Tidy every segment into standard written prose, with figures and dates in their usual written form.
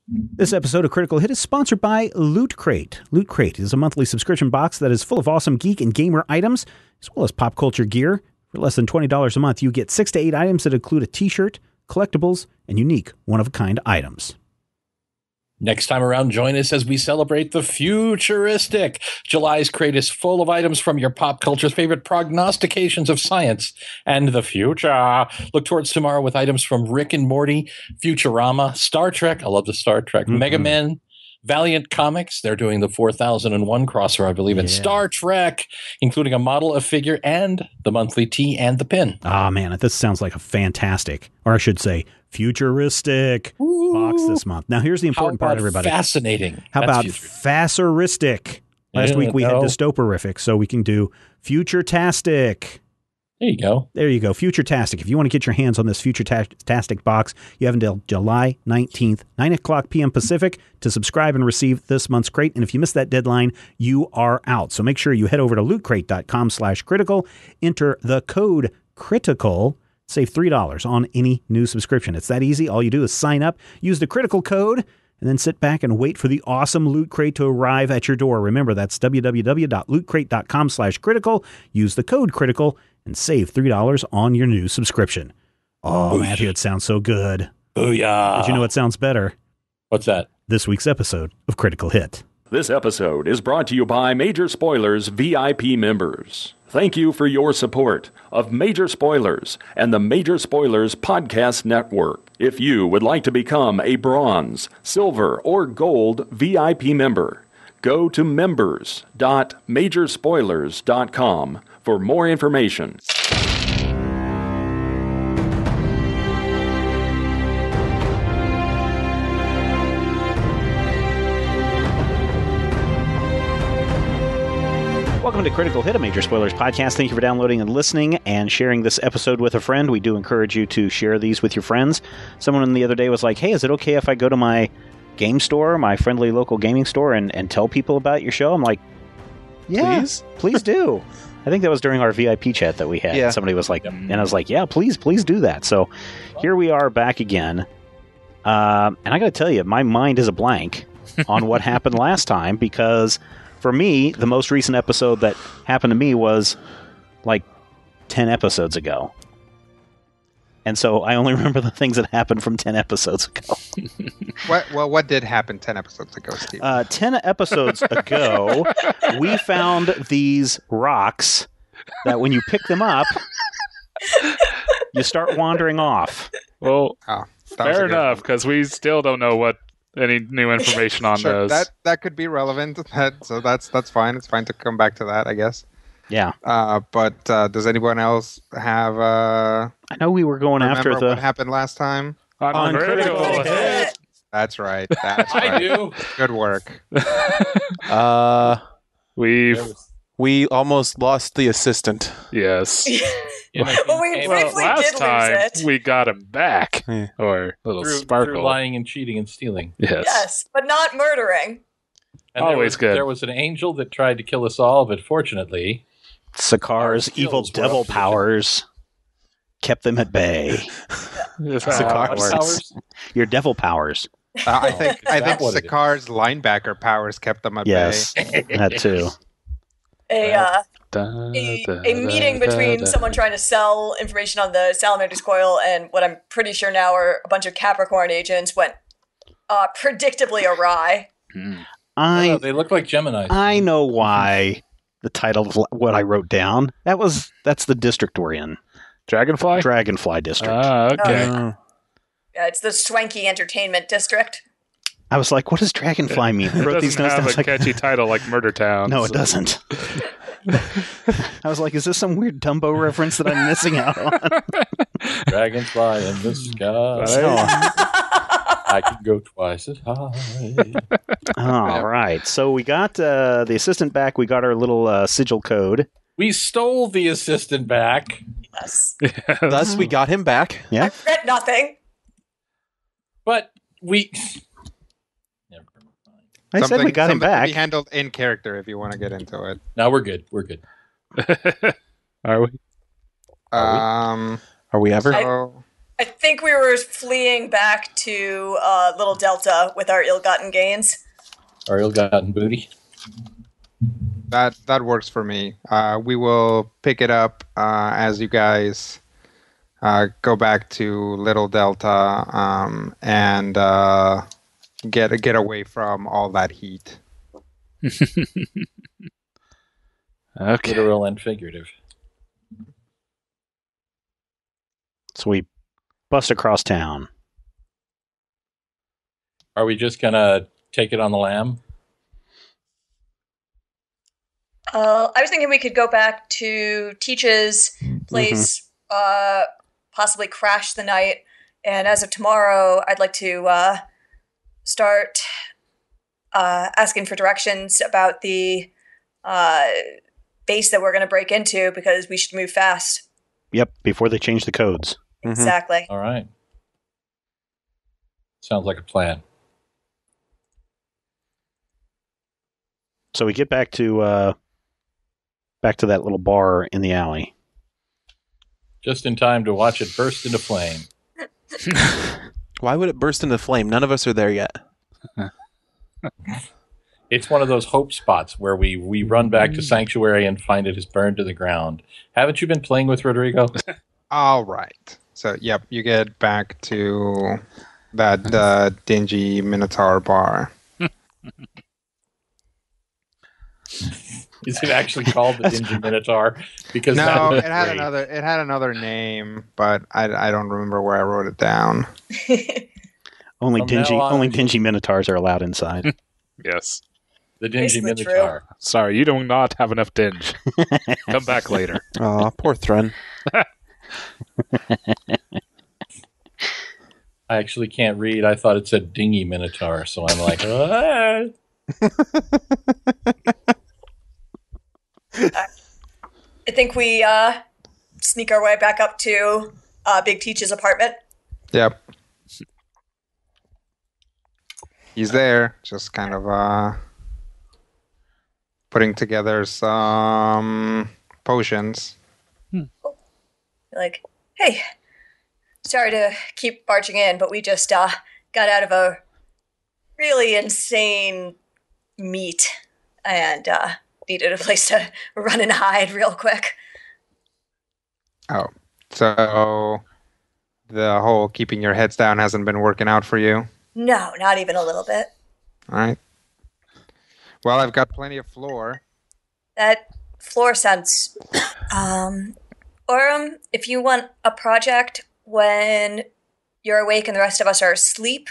This episode of Critical Hit is sponsored by Loot Crate. Loot Crate is a monthly subscription box that is full of awesome geek and gamer items, as well as pop culture gear. For less than $20 a month, you get 6 to 8 items that include a t-shirt, collectibles, and unique one-of-a-kind items. Next time around, join us as we celebrate the futuristic. July's crate is full of items from your pop culture's favorite prognostications of science and the future. Look towards tomorrow with items from Rick and Morty, Futurama, Star Trek. I love the Star Trek. Mega Men, Valiant Comics. They're doing the 4001 crossover, I believe, and Star Trek, including a model, a figure, and the monthly tee and the pin. Ah, man, this sounds like a fantastic, or I should say, futuristic box this month. Now, here's the important part, everybody. Fascinating. How about fasseristic? Last week we had dystoperific, so we can do future-tastic. There you go. There you go. Future-tastic. If you want to get your hands on this future-tastic box, you have until July 19th, 9 o'clock p.m. Pacific, to subscribe and receive this month's crate. And if you miss that deadline, you are out. So make sure you head over to lootcrate.com/critical, enter the code CRITICAL, save $3 on any new subscription. It's that easy. All you do is sign up, use the critical code, and then sit back and wait for the awesome Loot Crate to arrive at your door. Remember, that's www.lootcrate.com/critical. Use the code CRITICAL and save $3 on your new subscription. Oh, Booyah. Matthew, it sounds so good. Booyah. But you know what sounds better? What's that? This week's episode of Critical Hit. This episode is brought to you by Major Spoilers VIP members. Thank you for your support of Major Spoilers and the Major Spoilers Podcast Network. If you would like to become a bronze, silver, or gold VIP member, go to members.majorspoilers.com for more information. Welcome to Critical Hit, a Major Spoilers podcast. Thank you for downloading and listening and sharing this episode with a friend. We do encourage you to share these with your friends. Someone the other day was like, hey, is it okay if I go to my game store, my friendly local gaming store, and tell people about your show? I'm like, yeah, please do. I think that was during our VIP chat that we had. Yeah. Somebody was like, and I was like, yeah, please do that. So here we are back again. And I got to tell you, my mind is a blank on what happened last time, because for me, the most recent episode that happened to me was like 10 episodes ago. And so I only remember the things that happened from 10 episodes ago. What did happen 10 episodes ago, Steve? 10 episodes ago, we found these rocks that when you pick them up, you start wandering off. Well, fair good enough, one. because we still don't know what any new information on Sure, those. that could be relevant. So that's fine. It's fine to come back to that, I guess. Yeah. But does anyone else have? I know we were going after what happened last time? On Critical Hit. That's right. That's right. I do. Good work. We almost lost the assistant. yes. Well, we briefly last did time lose it. we got him back, Yeah. or a little Through sparkle. lying and cheating and stealing. Yes, but not murdering. And Always good. There was an angel that tried to kill us all, but fortunately, Sakar's evil skills were devil up to the powers kept them at bay. Yes, Sakar what works. powers? Your devil powers. I think that what it is? Sakar's linebacker powers kept them at Yes, that too. A meeting between someone trying to sell information on the Salamander's coil and what I'm pretty sure now are a bunch of Capricorn agents went predictably awry. Oh, they look like Geminis. I know why the title of what I wrote down. That's the district we're in. Dragonfly? Dragonfly District. Okay. Yeah, it's the Swanky Entertainment District. I was like, what does Dragonfly mean? I It wrote these doesn't notes down. I have was a like, catchy title like Murder Town. no, it doesn't. I was like, is this some weird Dumbo reference that I'm missing out on? Dragonfly in the sky. I can go twice as high. All right. So we got the assistant back. We got our little sigil code. We stole the assistant back. Yes. Thus, we got him back. Yeah. I regret nothing. But we... Never mind. I said we got him something to back. be handled in character if you want to get into it. No, we're good. We're good. Are we? Are we ever? So I think we were fleeing back to Little Delta with our ill-gotten gains. Our ill-gotten booty. That works for me. We will pick it up as you guys go back to Little Delta and get away from all that heat. Okay. Literal and figurative. So we bust across town. Are we just going to take it on the lam? I was thinking we could go back to Teach's place, possibly crash the night, and as of tomorrow, I'd like to start asking for directions about the base that we're going to break into, because we should move fast. Yep, before they change the codes. Exactly. All right. Sounds like a plan. So we get back to that little bar in the alley. Just in time to watch it burst into flame. Why would it burst into flame? None of us are there yet. It's one of those hope spots where we run back to Sanctuary and find it is burned to the ground. Haven't you been playing with Rodrigo? All right. So, yep, you get back to that dingy Minotaur bar. Is it actually called the Dingy Minotaur? Because No, that it had great. another name, but I don't remember where I wrote it down. Only From now on- dingy minotaurs are allowed inside. Yes. The Dingy Basically true. Minotaur. Sorry, you do not have enough dinge. Come back later. Aw, poor Thrun. I actually can't read. I thought it said Dingy Minotaur, so I'm like, "Ah." I think we sneak our way back up to Big Teach's apartment. Yep. He's there, just kind of putting together some potions. Like, hey, sorry to keep barging in, but we just got out of a really insane meet and needed a place to run and hide real quick. Oh, so the whole keeping your heads down hasn't been working out for you? No, not even a little bit. All right. Well, I've got plenty of floor. That floor sounds... Or if you want a project when you're awake and the rest of us are asleep,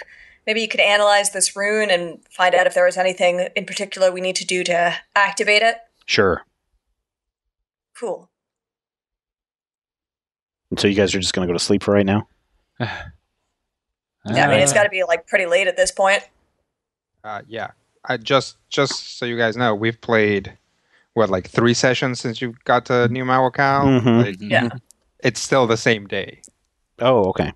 maybe you could analyze this rune and find out if there was anything in particular we need to do to activate it. Sure. Cool. And so you guys are just going to go to sleep for right now? Yeah, I mean, it's got to be like pretty late at this point. Yeah. Just so you guys know, we've played, like 3 sessions since you got to New Mawakao? Mhm. Like, Yeah. it's still the same day. Oh, okay.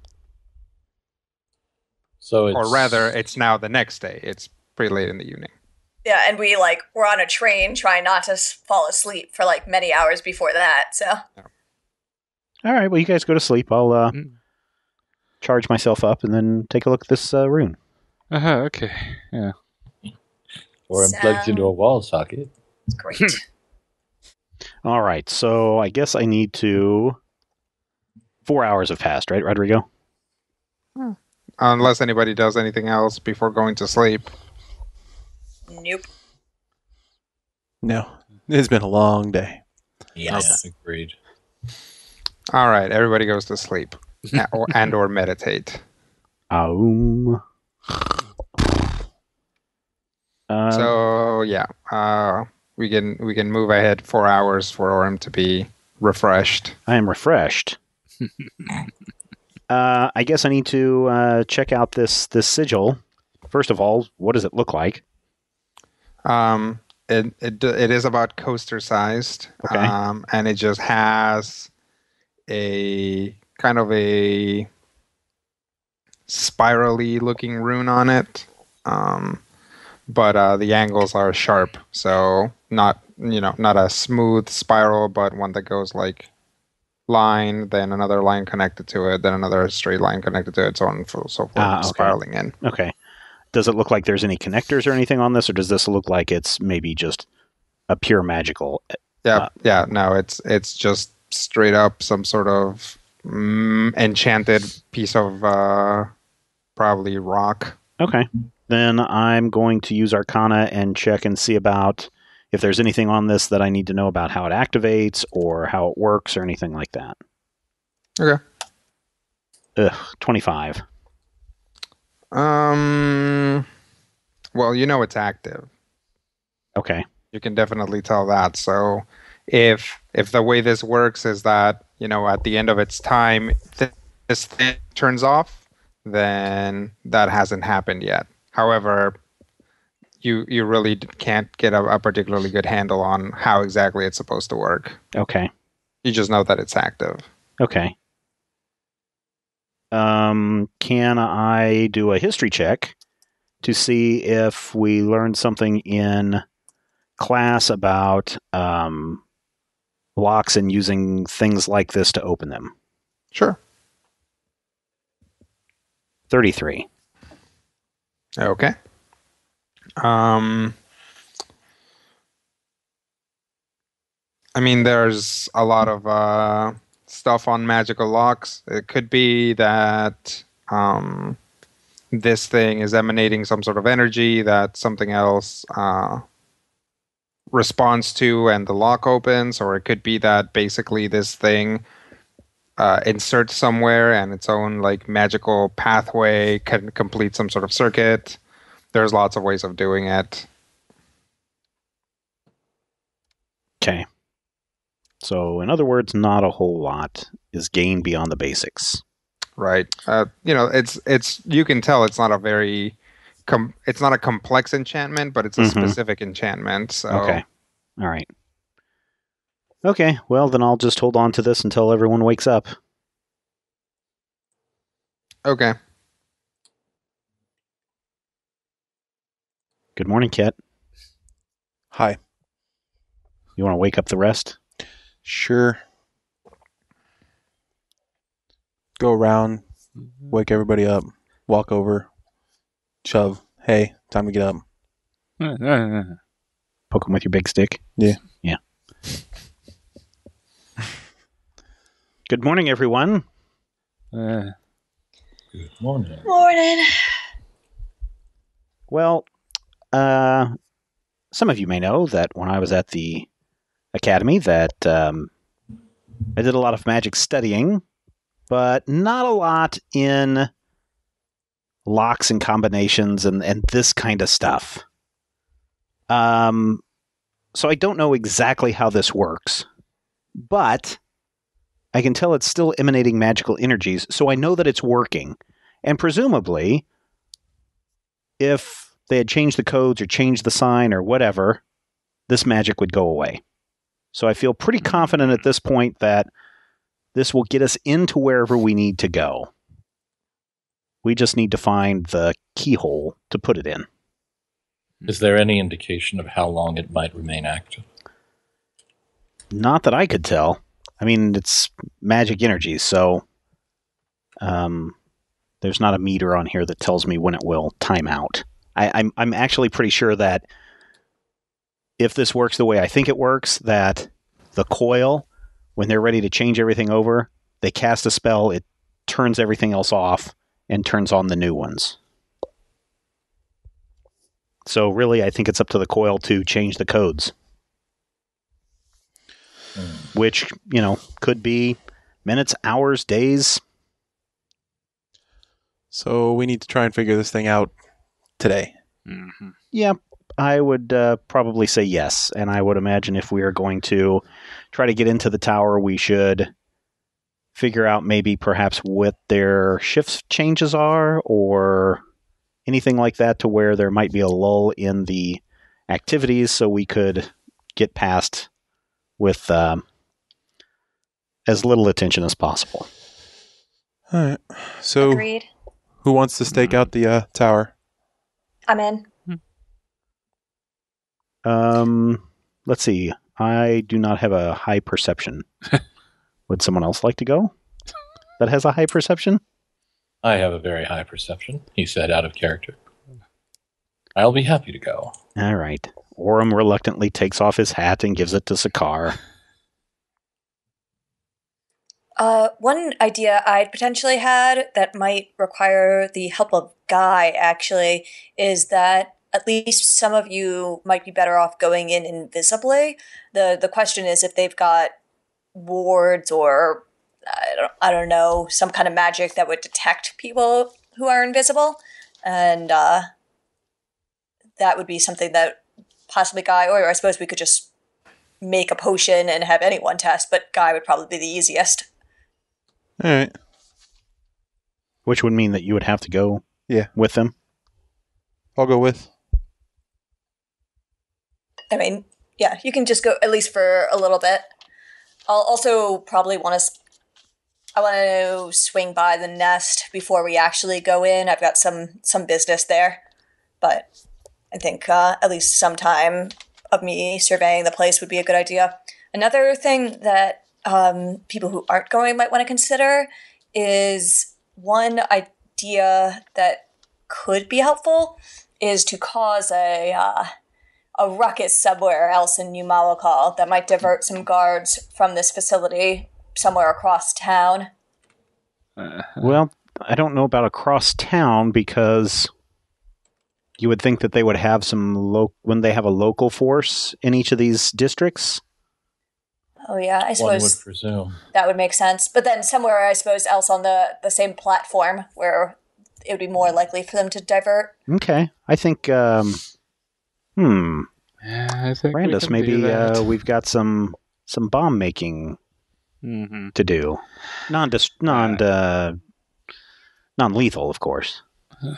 So it's, Or rather, it's now the next day. It's pretty late in the evening. Yeah, and we we're on a train trying not to fall asleep for many hours before that, so. All right, well, you guys go to sleep. I'll charge myself up and then take a look at this rune. Okay. Yeah. or plugged into a wall socket. Great. All right, so I guess I need to... 4 hours have passed, right, Rodrigo? Unless anybody does anything else before going to sleep. Nope. No. It's been a long day. Yes. Agreed. All right, everybody goes to sleep or meditate. So yeah, we can move ahead 4 hours for him to be refreshed. I am refreshed. I guess I need to check out this sigil. First of all, what does it look like? It is about coaster sized. Okay. And it just has a kind of a spirally looking rune on it. But the angles are sharp, so not a smooth spiral, but one that goes like line, then another line connected to it, then another straight line connected to it, so on and so forth, Okay. spiraling in. Okay. Does it look like there's any connectors or anything on this, or does this look like it's maybe just a pure magical? No, it's just straight up some sort of enchanted piece of probably rock. Okay. Then I'm going to use Arcana and check and see about if there's anything on this that I need to know about how it activates or how it works or anything like that. Okay. 25. Well, it's active. Okay. You can definitely tell that. So if the way this works is that, at the end of its time, this thing turns off, then that hasn't happened yet. However, you really can't get a particularly good handle on how exactly it's supposed to work. Okay. You just know that it's active. Okay. Can I do a history check to see if we learned something in class about locks and using things like this to open them? Sure. 33. Okay. There's a lot of stuff on magical locks. It could be that this thing is emanating some sort of energy that something else responds to and the lock opens, or it could be that basically this thing inserts somewhere and its own magical pathway can complete some sort of circuit. There's lots of ways of doing it. Okay. So, in other words, not a whole lot is gained beyond the basics. Right. It's you can tell it's not a very it's not a complex enchantment, but it's a specific enchantment. So. Okay. All right. Okay. Well, then I'll just hold on to this until everyone wakes up. Okay. Good morning, Ket. Hi. You want to wake up the rest? Sure. Go around, wake everybody up, walk over, shove. Hey, time to get up. Poke them with your big stick? Yeah. Yeah. Good morning, everyone. Good morning. Morning. Well, some of you may know that when I was at the academy that I did a lot of magic studying, but not a lot in locks and combinations and this kind of stuff. So I don't know exactly how this works, but I can tell it's still emanating magical energies, so I know that it's working. And presumably, if they had changed the codes or changed the sign or whatever, this magic would go away. So I feel pretty confident at this point that this will get us into wherever we need to go. We just need to find the keyhole to put it in. Is there any indication of how long it might remain active? Not that I could tell. I mean, it's magic energy, so there's not a meter on here that tells me when it will time out. I'm actually pretty sure that if this works the way I think it works, that the coil, when they're ready to change everything over, they cast a spell, it turns everything else off, and turns on the new ones. So really, I think it's up to the coil to change the codes. Which, could be minutes, hours, days. So we need to try and figure this thing out today. Mm-hmm. Yeah, I would probably say yes. And I would imagine if we are going to try to get into the tower, we should figure out maybe perhaps what their shift changes are or anything like that to where there might be a lull in the activities so we could get past with as little attention as possible. All right. So Agreed. who wants to stake out the tower? I'm in. Let's see. I do not have a high perception. Would someone else like to go that has a high perception? I have a very high perception, he said out of character. I'll be happy to go. All right. Orem reluctantly takes off his hat and gives it to Sakar. One idea I'd potentially had that might require the help of Guy, actually, is that at least some of you might be better off going in invisibly. The question is if they've got wards or, I don't know, some kind of magic that would detect people who are invisible. And that would be something that possibly Guy, or I suppose we could just make a potion and have anyone test, but Guy would probably be the easiest. All right. Which would mean that you would have to go with them? I'll go with. I mean, yeah, you can just go at least for a little bit. I'll also probably want to swing by the nest before we actually go in. I've got some business there, but I think at least some time of me surveying the place would be a good idea. Another thing that people who aren't going might want to consider is one idea that could be helpful is to cause a ruckus somewhere else in New Malakal that might divert some guards from this facility somewhere across town. Well, I don't know about across town because you would think that they would have some when they have a local force in each of these districts. Oh yeah, I suppose One would presume. that would make sense. But then somewhere, I suppose, else on the same platform where it would be more likely for them to divert. Okay, I think. Yeah, I think Randus, we can do maybe that. we've got some bomb making to do. Non-lethal, of course.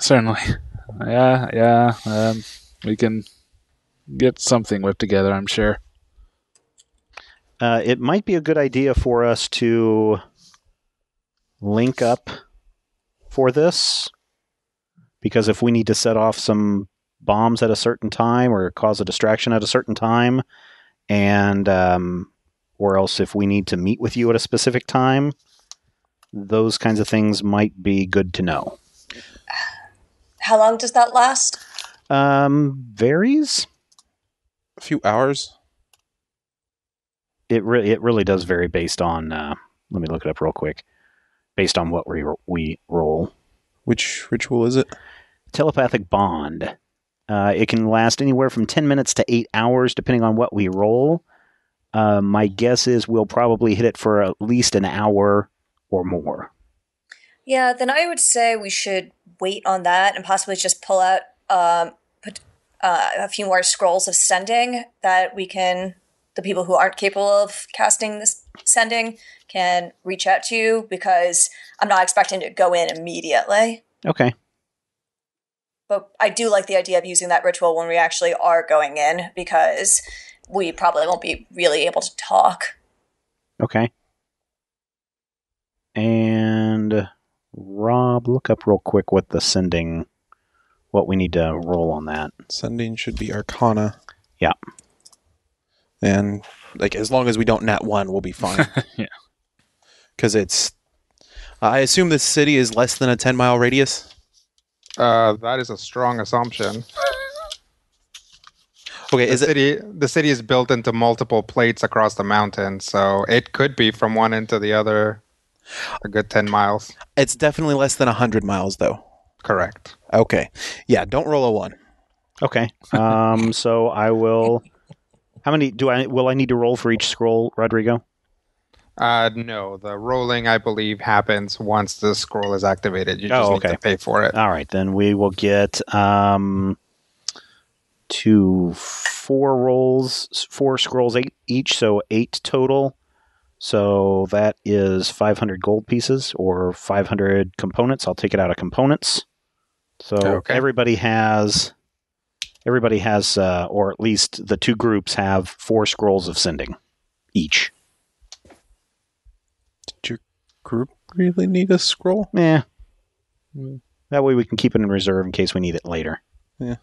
Certainly. Yeah. We can get something whipped together, I'm sure. It might be a good idea for us to link up for this, because if we need to set off some bombs at a certain time or cause a distraction at a certain time, and or else if we need to meet with you at a specific time, those kinds of things might be good to know. How long does that last? Varies. A few hours. It really does vary based on. Let me look it up real quick. Based on what we roll. Which ritual is it? Telepathic bond. It can last anywhere from 10 minutes to 8 hours, depending on what we roll. My guess is we'll probably hit it for at least an hour or more. Yeah, then I would say we should wait on that and possibly just pull out a few more scrolls of sending that we can. The people who aren't capable of casting this sending can reach out to you, because I'm not expecting to go in immediately. Okay. But I do like the idea of using that ritual when we actually are going in, because we probably won't be really able to talk. Okay. And Rob, look up real quick what we need to roll on that. Sending should be Arcana. Yeah. And as long as we don't nat 1, we'll be fine. Yeah. Because it's... I assume this city is less than a 10-mile radius? That is a strong assumption. Okay, The city is built into multiple plates across the mountain, so it could be from one end to the other a good 10 miles. It's definitely less than 100 miles, though. Correct. Okay. Yeah, don't roll a 1. Okay. So I will... How many will I need to roll for each scroll, Rodrigo? No, the rolling, I believe, happens once the scroll is activated. You just need to pay for it. All right, then we will get 4 scrolls each, so 8 total. So that is 500 gold pieces or 500 components. I'll take it out of components. So everybody has, or at least the 2 groups have 4 scrolls of sending each. Did your group really need a scroll? Yeah. That way we can keep it in reserve in case we need it later. Yeah.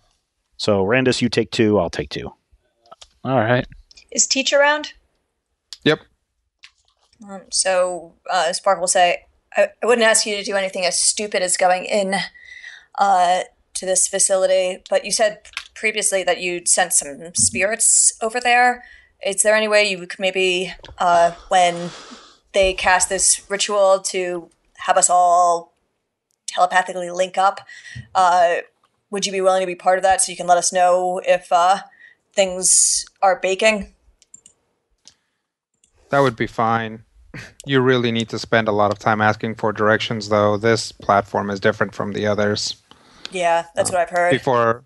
So, Randus, you take 2, I'll take 2. All right. Is Teach around? Yep. So Spark will say, I wouldn't ask you to do anything as stupid as going in to this facility, but you said previously that you'd sent some spirits over there. Is there any way you could maybe, when they cast this ritual, to have us all telepathically link up? Would you be willing to be part of that so you can let us know if things are baking? That would be fine. You really need to spend a lot of time asking for directions, though. This platform is different from the others. Yeah, that's what I've heard.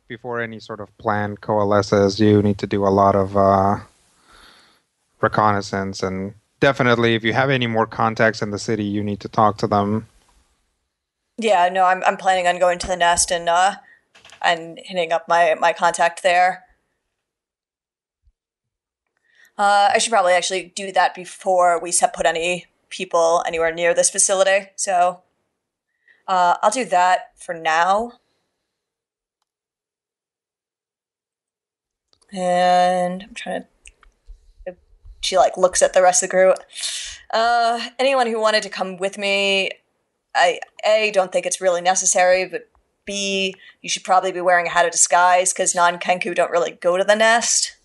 Before any sort of plan coalesces, you need to do a lot of reconnaissance, and definitely if you have any more contacts in the city, you need to talk to them. Yeah, no, I'm planning on going to the nest and hitting up my contact there. I should probably actually do that before we put any people anywhere near this facility. So I'll do that for now. And I'm trying to... She, looks at the rest of the group. Anyone who wanted to come with me, I, A, don't think it's really necessary, but B, you should probably be wearing a hat of disguise, because non-Kenku don't really go to the nest.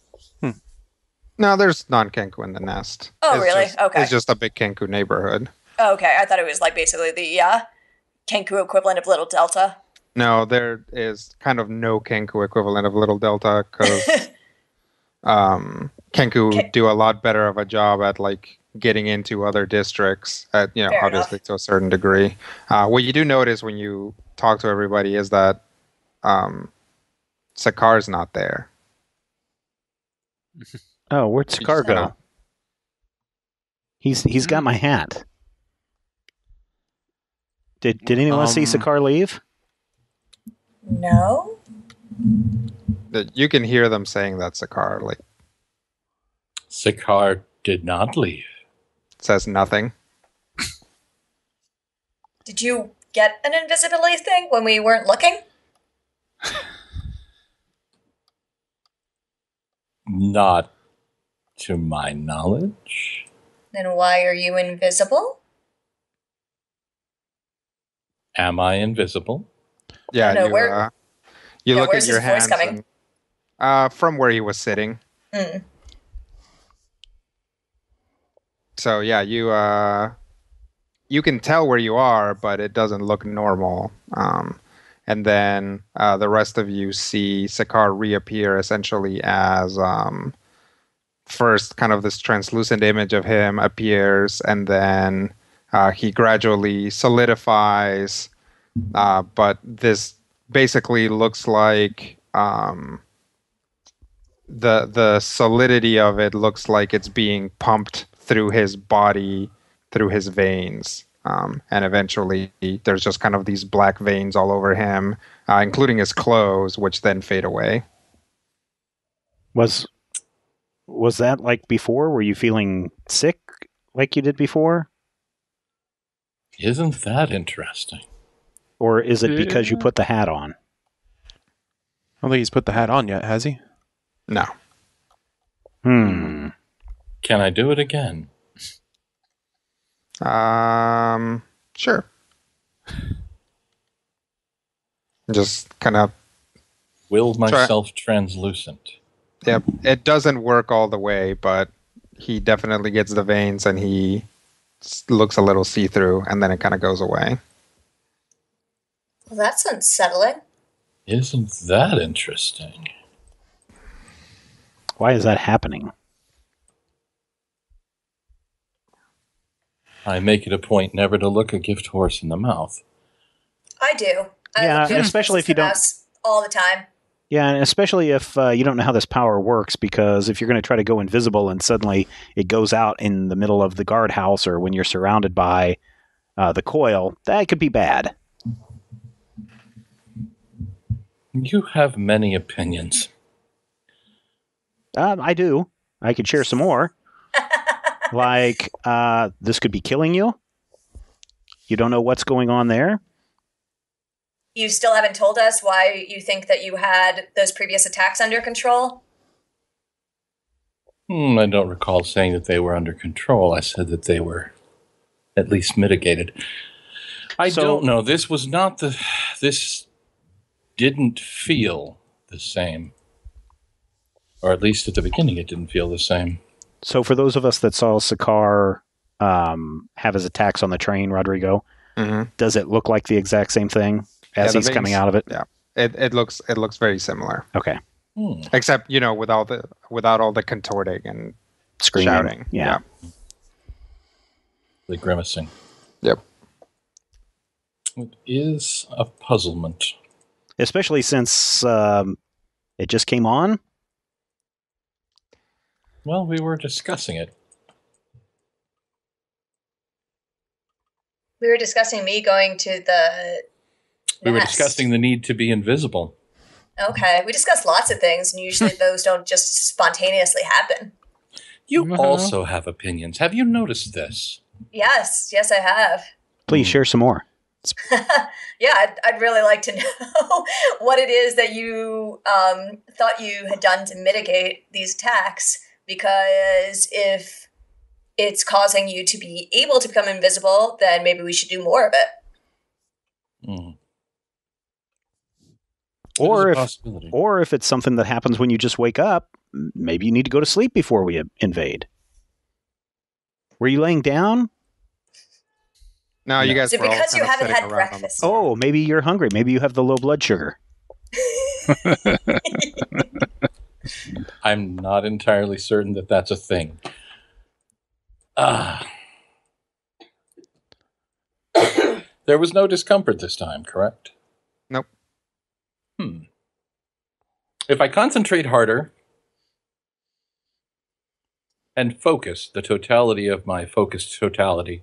No, there's non-Kenku in the nest. Oh, really? Okay. It's just a big Kenku neighborhood. Oh, okay. I thought it was basically the Kenku equivalent of Little Delta. No, there is kind of no Kenku equivalent of Little Delta, because Kenku do a lot better of a job at getting into other districts at obviously to a certain degree. What you do notice when you talk to everybody is that Sakar's not there. Oh, where'd Sakar go? He's got my hat. Did anyone see Sakar leave? No. You can hear them saying that Sakar Sakar did not leave. Says nothing. Did you get an invisibility thing when we weren't looking? Not to my knowledge. Then why are you invisible? Am I invisible? Yeah, no, you look where's at your his voice hands coming? From where he was sitting. Mm. So yeah, you can tell where you are, but it doesn't look normal. And then the rest of you see Sakar reappear essentially as first kind of this translucent image of him appears, and then he gradually solidifies. But this basically looks like the solidity of it looks like it's being pumped through his body, through his veins. And eventually there's just kind of these black veins all over him, including his clothes, which then fade away. Was that like before? Were you feeling sick like you did before? Isn't that interesting? Or is it because you put the hat on? I don't think he's put the hat on yet, has he? No. Can I do it again? Sure. Just kind of Will myself translucent. Yep. It doesn't work all the way, but he definitely gets the veins and he looks a little see-through, and then it kind of goes away. Well, that's unsettling. Isn't that interesting? Why is that happening? I make it a point never to look a gift horse in the mouth. I do. Yeah, especially if you don't. All the time. Yeah, and especially if you don't know how this power works, because if you're going to try to go invisible and suddenly it goes out in the middle of the guardhouse or when you're surrounded by the coil, that could be bad. You have many opinions. I do. I could share some more. Like, this could be killing you. You don't know what's going on there. You still haven't told us why you think that you had those previous attacks under control? I don't recall saying that they were under control. I said that they were at least mitigated. I don't know. This didn't feel the same. Or at least at the beginning it didn't feel the same. So for those of us that saw Sakaar have his attacks on the train, Rodrigo, does it look like the exact same thing as he's coming out of it? Yeah, it looks very similar. Okay. Except, without all the contorting and screaming, shouting. Yeah. The grimacing. Yep. It is a puzzlement. Especially since it just came on. Well, we were discussing it. We were discussing me going to the We were nest. discussing the need to be invisible. Okay. We discussed lots of things, and usually those don't just spontaneously happen. You also have opinions. Have you noticed this? Yes, I have. Please share some more. Yeah, I'd really like to know what it is that you thought you had done to mitigate these attacks, because if it's causing you to be able to become invisible, then maybe we should do more of it. Or if it's something that happens when you just wake up, maybe you need to go to sleep before we invade. Were you laying down? No, you guys. Is it because you haven't had breakfast? Oh, maybe you're hungry. Maybe you have the low blood sugar. I'm not entirely certain that that's a thing. There was no discomfort this time, correct? Nope. If I concentrate harder and focus the totality of my focused totality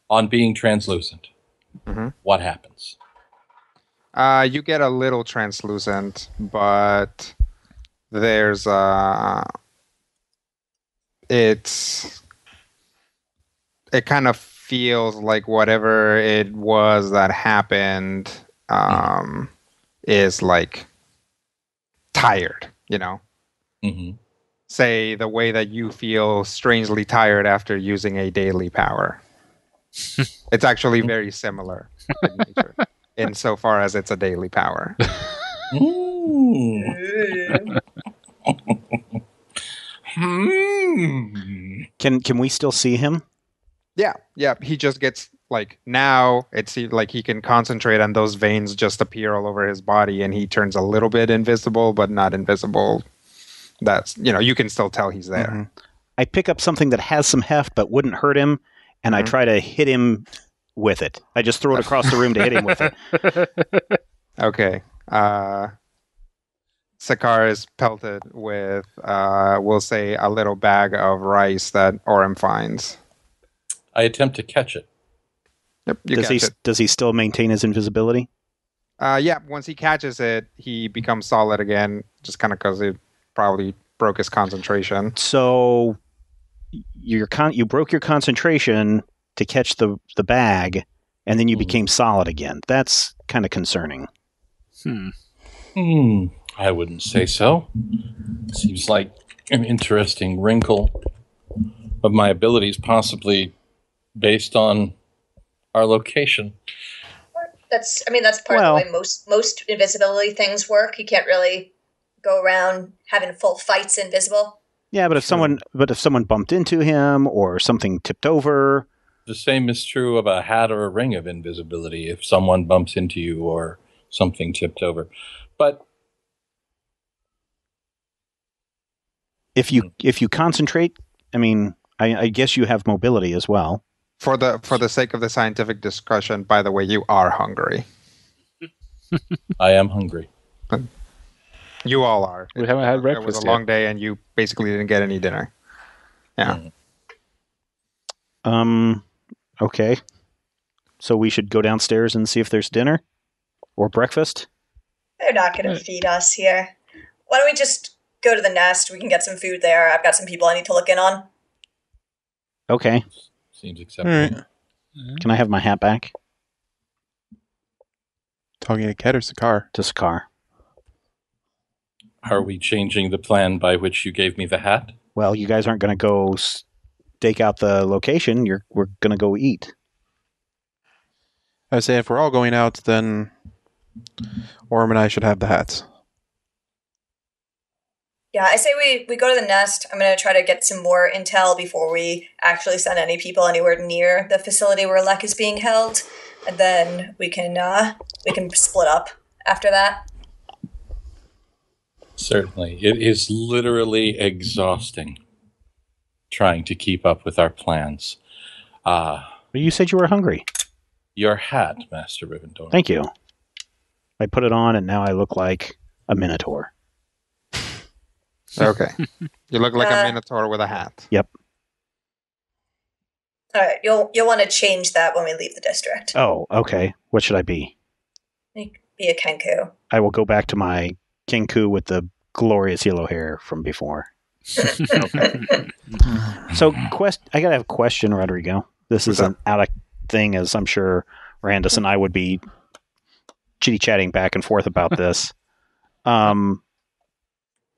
on being translucent, what happens? You get a little translucent, but there's it kind of feels like whatever it was that happened is like tired, Say the way that you feel strangely tired after using a daily power. It's actually very similar in nature, insofar as it's a daily power. Can we still see him? Yeah. He just gets now it's like he can concentrate and those veins just appear all over his body and he turns a little bit invisible, but not invisible. That's, you can still tell he's there. I pick up something that has some heft but wouldn't hurt him, and I try to hit him with it. I just throw it across the room to hit him with it. Okay. Sakaar is pelted with, we'll say, a little bag of rice that Orem finds. I attempt to catch it. Yep, Does he still maintain his invisibility? Yeah, once he catches it, he becomes solid again, just kind of because he probably broke his concentration. So you broke your concentration to catch the bag, and then you became solid again. That's kind of concerning. I wouldn't say so. Seems like an interesting wrinkle of my abilities, possibly based on our location. That's part of the way most invisibility things work. You can't really go around having full fights invisible. Yeah, but if someone bumped into him or something tipped over. The same is true of a hat or a ring of invisibility if someone bumps into you or something tipped over. But if you concentrate, I guess you have mobility as well. For the sake of the scientific discussion, by the way, you are hungry. I am hungry. You all are. We haven't had breakfast yet. It was a long day, and you basically didn't get any dinner. Yeah. Okay. So we should go downstairs and see if there's dinner or breakfast. They're not going to feed us here. Why don't we just go to the nest? We can get some food there. I've got some people I need to look in on. Okay. Seems acceptable. Can I have my hat back? Talking to Ket or Sakaar? To Sakaar. Are we changing the plan by which you gave me the hat? Well, you guys aren't going to go stake out the location. We're going to go eat. I say if we're all going out, then Orm and I should have the hats. Yeah, I say we go to the nest. I'm going to try to get some more intel before we actually send any people anywhere near the facility where Lek is being held, and then we can split up after that. Certainly. It is literally exhausting trying to keep up with our plans. But you said you were hungry. Your hat, Master Rivendor. Thank you. I put it on, and now I look like a minotaur. Okay. You look like a minotaur with a hat. Yep. All right, you'll want to change that when we leave the district. Oh, okay. What should I be? You could be a Kenku. I will go back to my Kenku with the glorious yellow hair from before. Okay. So, I gotta have a question, Rodrigo. This is an out of thing, as I'm sure Randus and I would be chitty-chatting back and forth about this.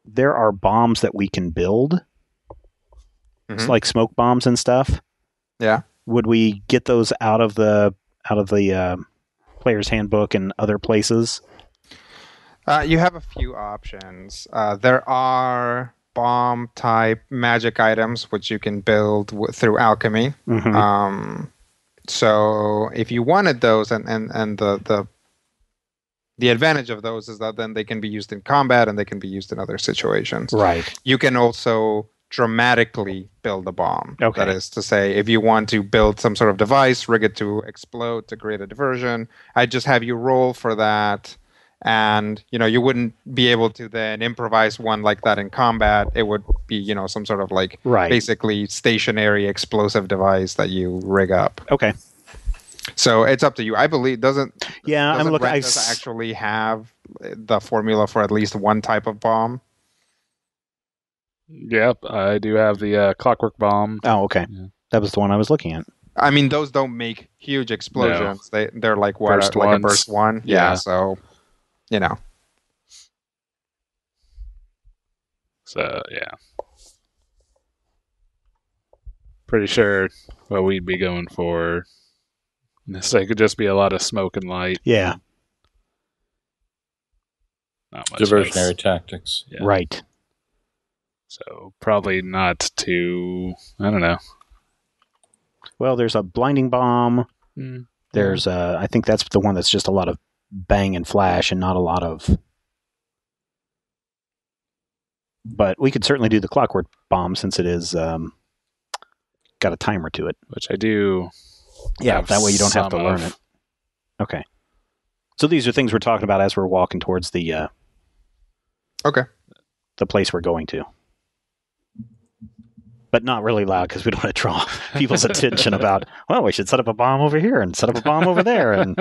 There are bombs that we can build. It's like smoke bombs and stuff. Yeah. Would we get those out of the player's handbook and other places? You have a few options. There are bomb-type magic items which you can build through alchemy. So if you wanted those, and the advantage of those is that then they can be used in combat and they can be used in other situations. Right. You can also dramatically build a bomb. Okay. That is to say, if you want to build some sort of device, rig it to explode to create a diversion, I just have you roll for that. And, you wouldn't be able to then improvise one like that in combat. It would be, some sort of basically stationary explosive device that you rig up. Okay. So it's up to you. I believe doesn't I'm looking. Does actually have the formula for at least one type of bomb? Yep, I do have the clockwork bomb. Oh, okay. Yeah. That was the one I was looking at. I mean, those don't make huge explosions. No. They're like what, burst like ones. A burst one. Yeah. So, So yeah, pretty sure what we'd be going for. This could just be a lot of smoke and light. Yeah. Not much Diversionary else. Tactics. Yeah. Right. So probably not too. I don't know. Well, there's a blinding bomb. There's I think that's the one that's just a lot of bang and flash and not a lot of. But we could certainly do the clockwork bomb since it is got a timer to it, which I do. Yeah, that way you don't have to learn it. Okay. So these are things we're talking about as we're walking towards the the place we're going to. But not really loud because we don't want to draw people's attention about, well, we should set up a bomb over here and set up a bomb over there. And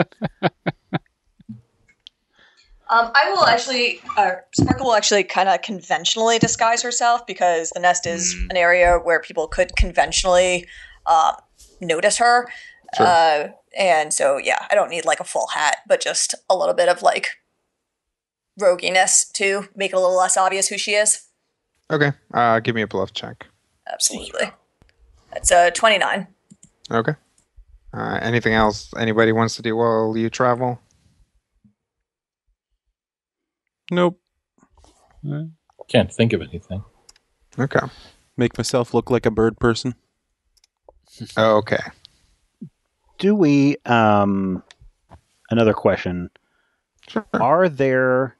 I will actually, Sparkle will actually kind of conventionally disguise herself because the nest is an area where people could conventionally notice her. Sure. And so, yeah, I don't need like a full hat, but just a little bit of like roguiness to make it a little less obvious who she is. Okay. Give me a bluff check. Absolutely. That's 29. Okay. Anything else anybody wants to do while you travel? Nope. Can't think of anything. Okay. Make myself look like a bird person. Okay. do we, another question. Sure. Are there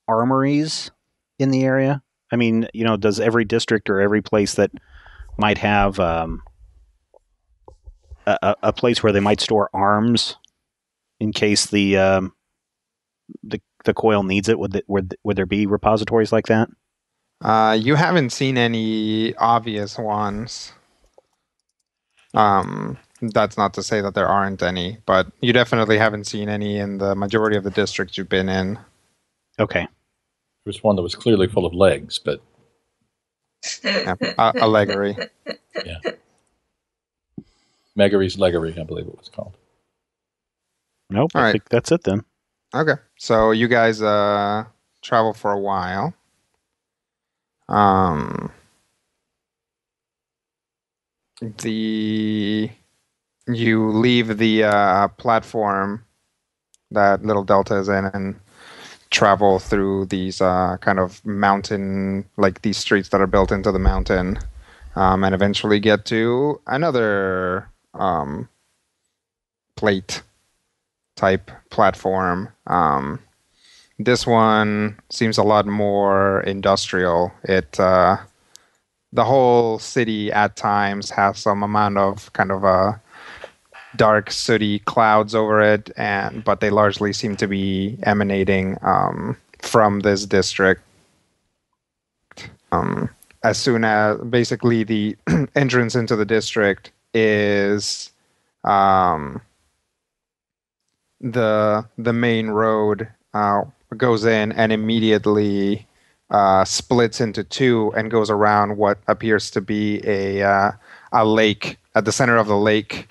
armories in the area? I mean, you know, does every district or every place that might have a place where they might store arms in case the coil needs it? Would there be repositories like that? You haven't seen any obvious ones. That's not to say that there aren't any, but you definitely haven't seen any in the majority of the districts you've been in. Okay. There was one that was clearly full of legs, but... Yeah, a leggery. Yeah. Megary's Leggery, I believe it was called. Nope, All I right. think that's it then. Okay, so you guys travel for a while. you leave the platform that Little Delta is in and travel through these kind of mountain, like these streets that are built into the mountain, and eventually get to another plate type platform. This one seems a lot more industrial. The whole city at times has some amount of kind of dark, sooty clouds over it, but they largely seem to be emanating from this district. As soon as basically the entrance into the district is the main road goes in and immediately splits into two and goes around what appears to be a lake. At the center of the lake,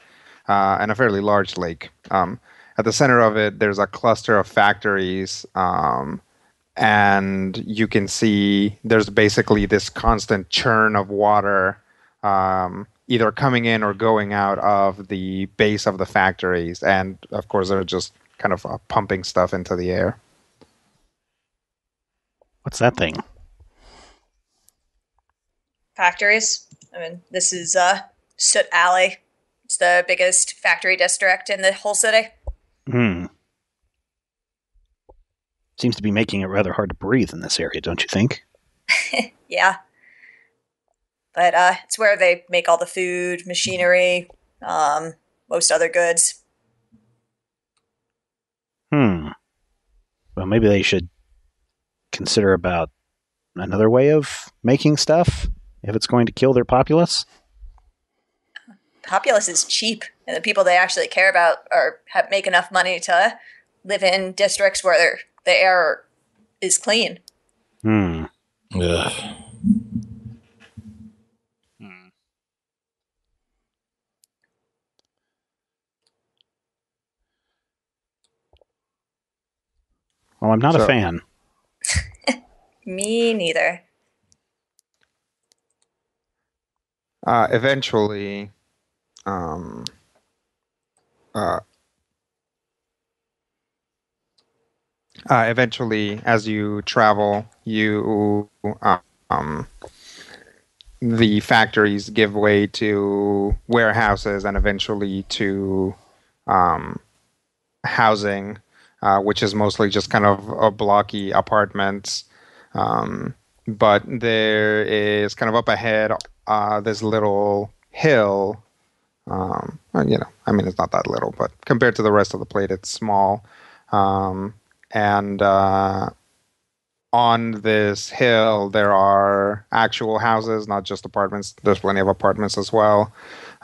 and a fairly large lake. At the center of it, there's a cluster of factories, and you can see there's basically this constant churn of water, either coming in or going out of the base of the factories. And of course, they're just kind of pumping stuff into the air. What's that thing? Factories. I mean, this is Soot Alley. It's the biggest factory district in the whole city. Seems to be making it rather hard to breathe in this area, don't you think? Yeah. But it's where they make all the food, machinery, most other goods. Well, maybe they should consider about another way of making stuff if it's going to kill their populace. Populace is cheap, and the people they actually care about make enough money to live in districts where the air is clean. Ugh. Well, I'm not a fan. Me neither. Eventually, as you travel, the factories give way to warehouses and eventually to housing, which is mostly just kind of blocky apartments. But there is kind of up ahead this little hill. It's not that little, but compared to the rest of the plate, it's small. And on this hill, there are actual houses, not just apartments. There's plenty of apartments as well.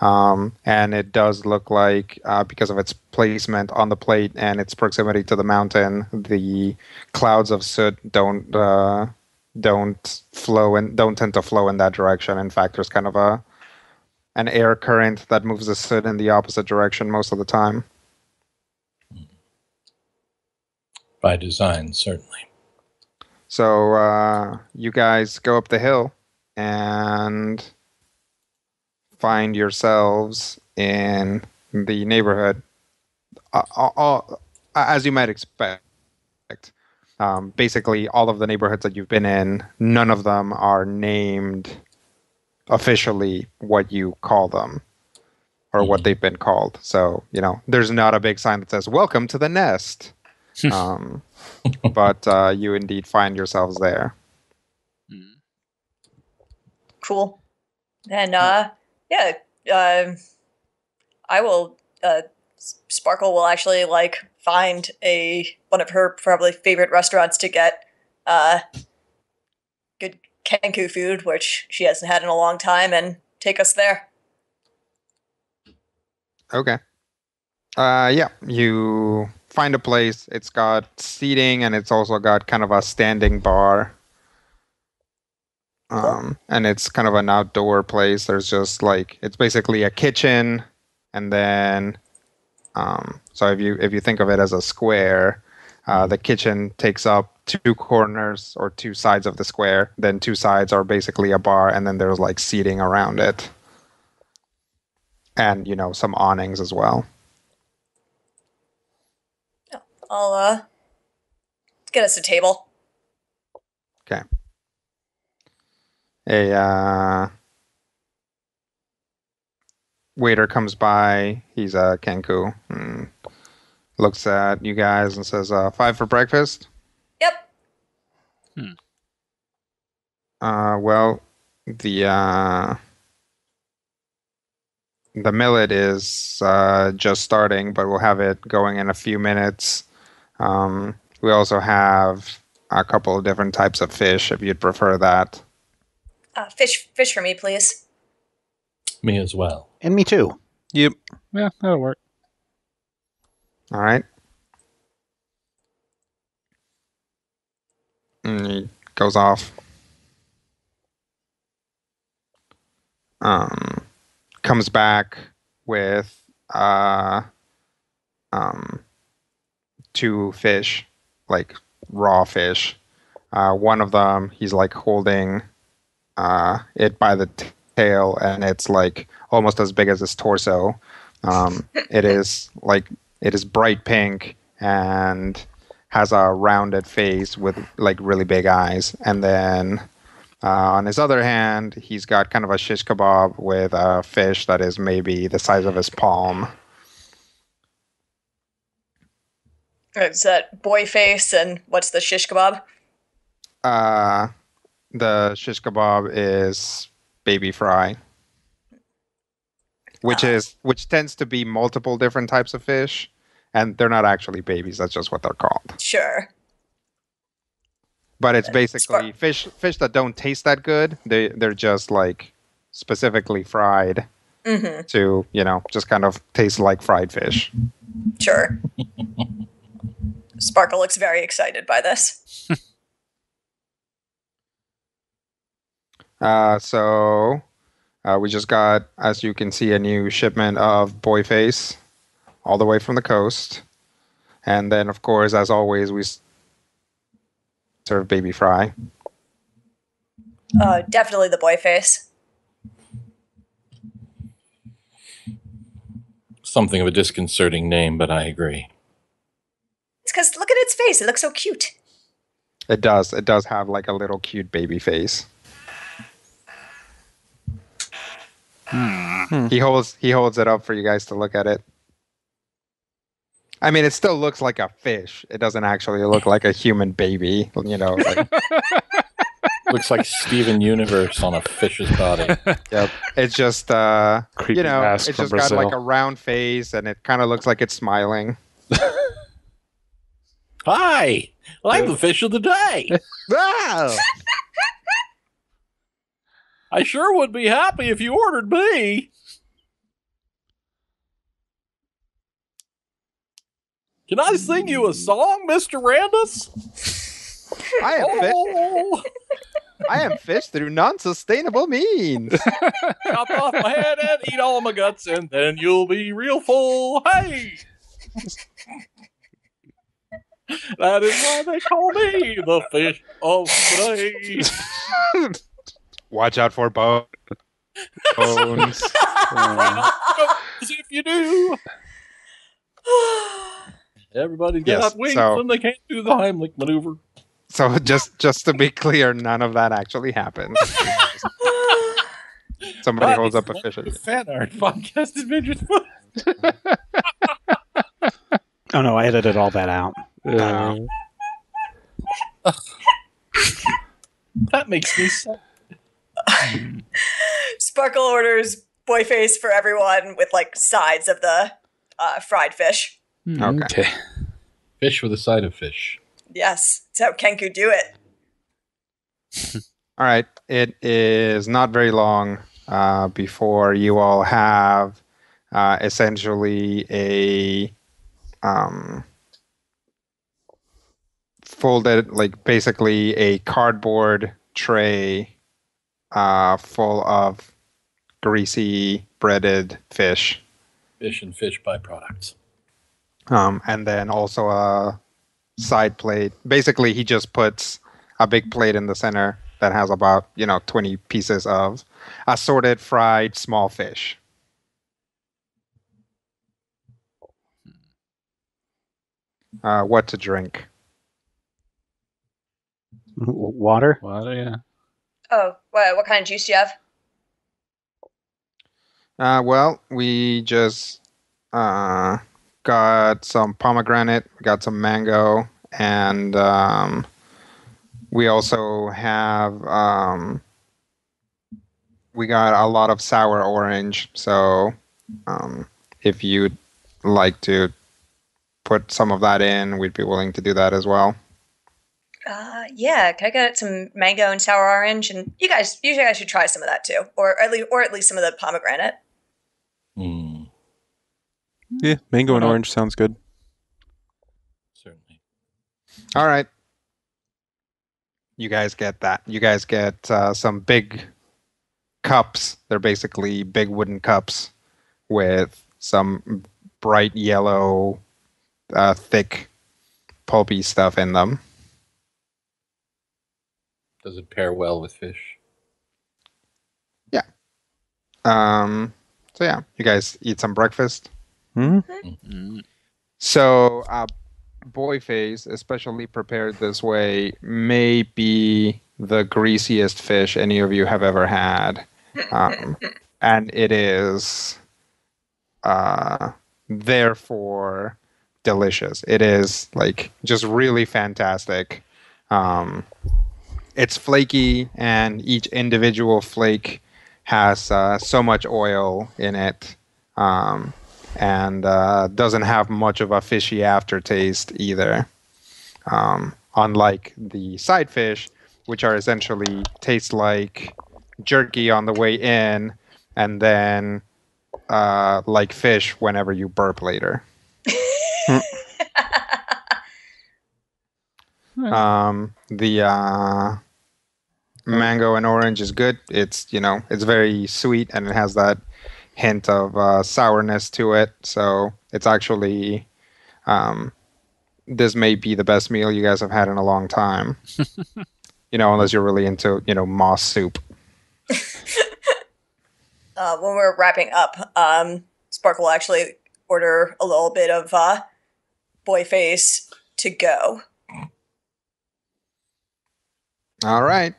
And it does look like, because of its placement on the plate and its proximity to the mountain, the clouds of soot don't tend to flow in that direction. In fact, there's kind of an air current that moves the soot in the opposite direction most of the time. By design, certainly. So you guys go up the hill and find yourselves in the neighborhood. As you might expect, basically all of the neighborhoods that you've been in, none of them are named officially what you call them or what they've been called. So, there's not a big sign that says, "Welcome to the nest." But you indeed find yourselves there. Cool. And I will. Sparkle will actually find one of her probably favorite restaurants to get good Kenku food, which she hasn't had in a long time, and take us there. Okay. You find a place. It's got seating, and it's also got kind of a standing bar. And it's kind of an outdoor place. There's just it's basically a kitchen, and then so if you think of it as a square, the kitchen takes up two corners or two sides of the square. Then two sides are basically a bar, and then there's seating around it. And, some awnings as well. I'll get us a table. Okay. A waiter comes by. He's Kenku. And looks at you guys and says, 5 for breakfast? Yep. Well, the millet is just starting, but we'll have it going in a few minutes. We also have a couple of different types of fish, if you'd prefer that. Fish for me, please. Me as well. And me too. Yep. Yeah, that'll work. All right. And he goes off. Comes back with 2 fish, like raw fish. One of them, he's like holding it by the tail, and it's like almost as big as his torso. It is bright pink and has a rounded face with like really big eyes. And then on his other hand, he's got kind of a shish kebab with a fish that is maybe the size of his palm. Is that boy face, and what's the shish kebab? The shish kebab is baby fry, which tends to be multiple different types of fish, and they're not actually babies. That's just what they're called. Sure. But it's basically fish that don't taste that good. They're just like specifically fried to, just kind of taste like fried fish. Sure. Sparkle looks very excited by this. So we just got, as you can see, a new shipment of boy face all the way from the coast. And then, of course, as always, we serve baby fry. Definitely the boy face. Something of a disconcerting name, but I agree. It's because look at its face. It looks so cute. It does. It does have like a little cute baby face. He holds it up for you guys to look at it. I mean, it still looks like a fish. It doesn't actually look like a human baby, Like, looks like Steven Universe on a fish's body. Yep. It's just, Creepy mask it's from just Brazil. got like a round face, and it kind of looks like it's smiling. Hi, I'm the fish of the day. Wow! I sure would be happy if you ordered me. Can I sing you a song, Mr. Randus? I am fish. Oh, I am fish through non-sustainable means. chop off my head and eat all my guts, and then you'll be real full. Hey! That is why they call me the fish of the day. Watch out for bones. If you do. Everybody's got wings and they can't do the Heimlich maneuver. So just to be clear, none of that actually happened. Somebody holds up a fish. Fan art podcast adventures. Oh no, I edited all that out. That makes me sad. Sparkle orders boy face for everyone with like sides of the fried fish. Okay. Fish with a side of fish. Yes, that's how Kenku do it. All right. It is not very long before you all have essentially a folded, like basically a cardboard tray full of greasy breaded fish. Fish and fish byproducts. And then also a side plate. Basically, he just puts a big plate in the center that has about 20 pieces of assorted fried small fish. what to drink. Water? Water, yeah. Oh, what kind of juice do you have? Well, we just got some pomegranate, got some mango, and we also have we got a lot of sour orange. So if you'd like to put some of that in, we'd be willing to do that as well. Yeah, can I get some mango and sour orange? And you guys should try some of that too, or at least some of the pomegranate. Mm, Yeah, mango and orange sounds good. certainly. All right. You guys get that. You guys get some big cups. They're basically big wooden cups with some bright yellow, thick, pulpy stuff in them. Does it pair well with fish? Yeah. So yeah, you guys eat some breakfast. Mm-hmm. So, boy face, especially prepared this way, may be the greasiest fish any of you have ever had. And it is, therefore, delicious. It is, like, just really fantastic. It's flaky, and each individual flake has so much oil in it. And doesn't have much of a fishy aftertaste either. Unlike the side fish, which are essentially taste like jerky on the way in, and then like fish whenever you burp later. The mango and orange is good. It's it's very sweet, and it has that hint of sourness to it. So it's actually this may be the best meal you guys have had in a long time. Unless you're really into moss soup. When we're wrapping up, Spark will actually order a little bit of boy face to go. All right.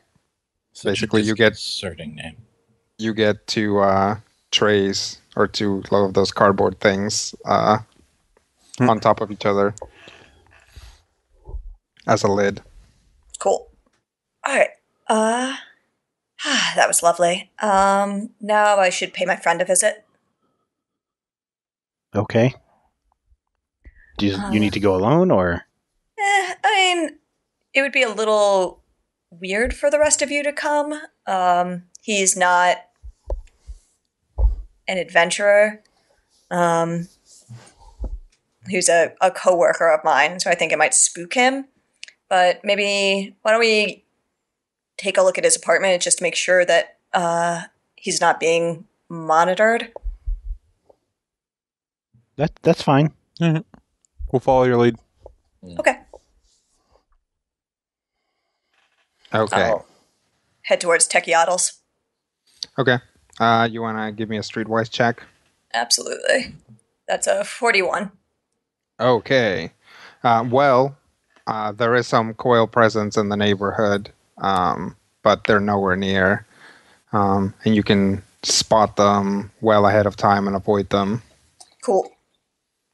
Basically, you get disconcerting name. You get two trays or two of those cardboard things on top of each other as a lid. Cool. All right. That was lovely. Now I should pay my friend a visit. Okay. Do you need to go alone, or? I mean, it would be a little weird for the rest of you to come. He's not an adventurer. He's a coworker of mine, so I think it might spook him. But maybe, why don't we take a look at his apartment just to make sure that he's not being monitored? That's fine. Mm-hmm. We'll follow your lead. Okay. Okay. I'll head towards Techiatls. Okay. You want to give me a streetwise check? Absolutely. That's a 41. Okay. There is some coil presence in the neighborhood, but they're nowhere near. And you can spot them well ahead of time and avoid them. Cool.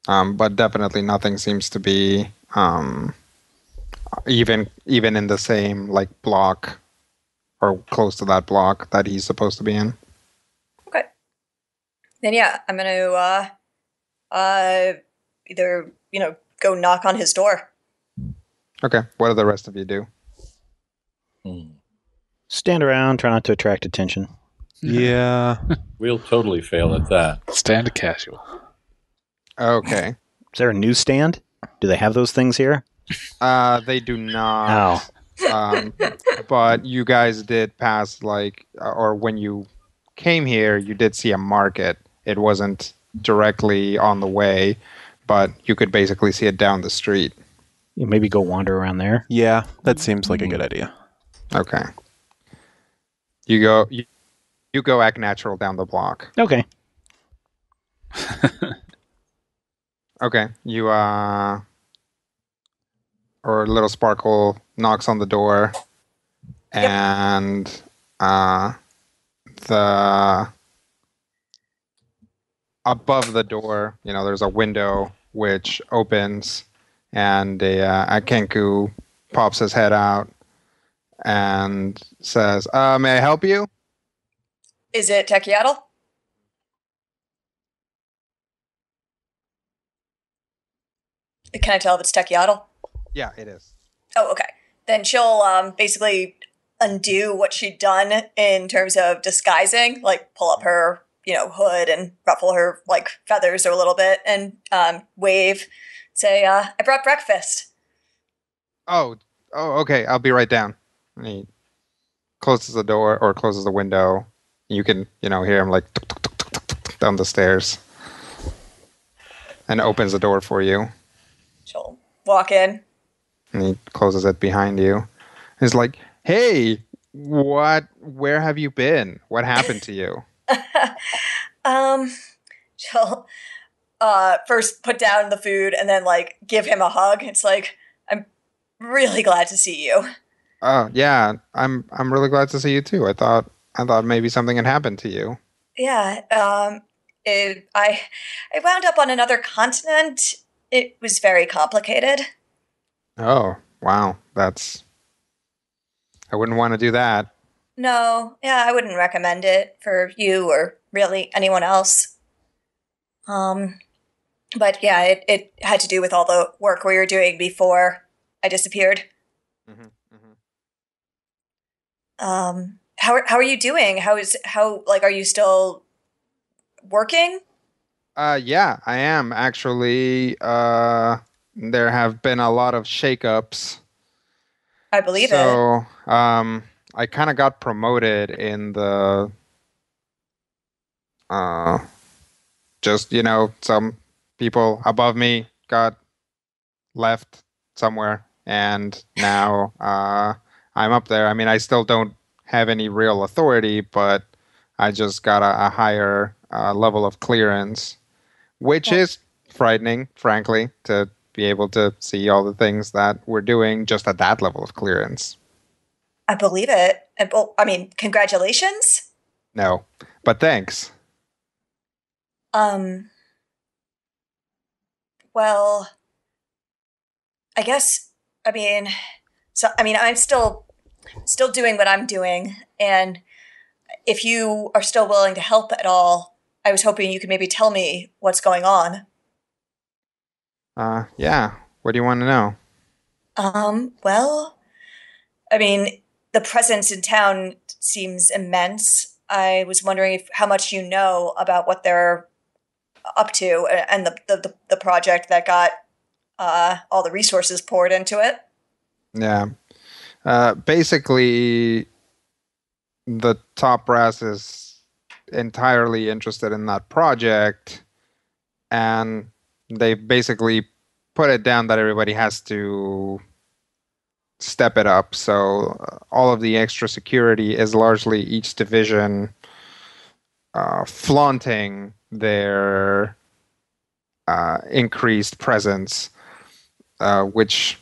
But definitely nothing seems to be even in the same block or close to that block that he's supposed to be in. Okay. Then yeah, I'm gonna either go knock on his door. Okay. What do the rest of you do? Stand around, try not to attract attention. Yeah. We'll totally fail at that. Stand casual. Okay. Is there a newsstand? Do they have those things here? They do not. Oh. But you guys did pass or when you came here, you did see a market. It wasn't directly on the way, but you could basically see it down the street. You maybe go wander around there. Yeah, that seems like a good idea. Okay. You go act natural down the block. Okay. Okay. You or Little Sparkle knocks on the door, and the above the door, there's a window which opens, and a Kenku pops his head out and says, "May I help you?" Is it Tekiatl? Can I tell if it's Tekiatl? Yeah, it is. Oh, okay. Then she'll basically undo what she'd done in terms of disguising, like pull up her, hood and ruffle her like feathers a little bit, and wave, say, "I brought breakfast." Oh, okay. I'll be right down. And he closes the door or closes the window. You can, hear him like tuk, tuk, tuk, tuk, tuk, tuk, down the stairs, and opens the door for you. She'll walk in. And he closes it behind you. He's like, "Hey, where have you been? What happened to you?" She'll first put down the food and then like give him a hug. It's like, "I'm really glad to see you." Oh, yeah, I'm really glad to see you too. I thought maybe something had happened to you. Yeah, I wound up on another continent. It was very complicated. Oh, wow. I wouldn't want to do that. No, yeah, I wouldn't recommend it for you or really anyone else. But yeah, it had to do with all the work we were doing before I disappeared. Mm-hmm, How are you doing? Are you still working? Yeah, I am actually. There have been a lot of shakeups. I believe it. So, I kind of got promoted in the, some people above me got left somewhere, and now I'm up there. I mean, I still don't have any real authority, but I just got a higher level of clearance, which is frightening, frankly, to be able to see all the things that we're doing just at that level of clearance. I believe it. Well, I mean, congratulations. No, but thanks. Well, I guess, I'm still doing what I'm doing, and if you are still willing to help at all, I was hoping you could maybe tell me what's going on. Yeah. What do you want to know? Well, I mean, the presence in town seems immense. I was wondering how much you know about what they're up to and the project that got all the resources poured into it. Yeah. Basically, the top brass is entirely interested in that project, and they basically put it down that everybody has to step it up. So all of the extra security is largely each division flaunting their increased presence, which